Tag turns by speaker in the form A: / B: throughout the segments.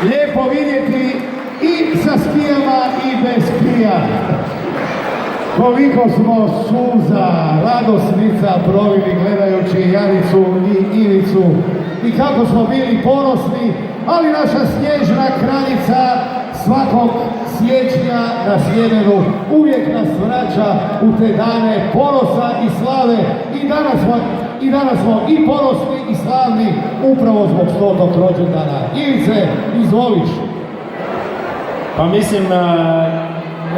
A: Lijepo vidjeti i sa skijama i bez skija. Koliko smo suza, radosnica provili gledajući Janicu i Ivicu i kako smo bili ponosni, ali naša snježna kraljica svakog siječnja na sjeveru uvijek nas vraća u te dane ponosa i slave i danas smo i ponosni i slavni upravo zbog 100. rođendana. Ivice, izvoliš.
B: Pa mislim,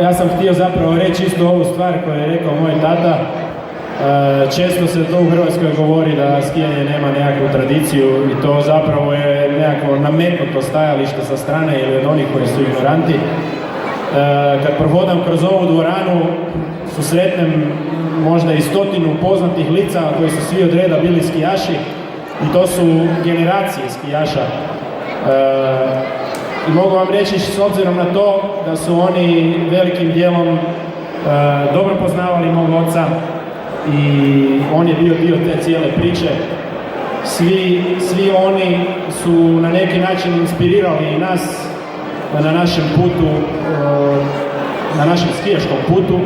B: ja sam htio zapravo reći isto ovu stvar koju je rekao moj tata. Često se to u Hrvatskoj govori da skijanje nema nekakvu tradiciju i to zapravo je nekako nametnuto stajalište sa strane ili od onih koji su ignoranti. Kad prohodam kroz ovu dvoranu, susretnem možda i 100 poznatih lica koji su svi od reda bili skijaši i to su generacije skijaša. I mogu vam reći s obzirom na to da su oni velikim dijelom dobro poznavali mog oca i on je bio dio te cijele priče. Svi oni su na neki način inspirirali i nas na našem putu, na našem skijaškom putu.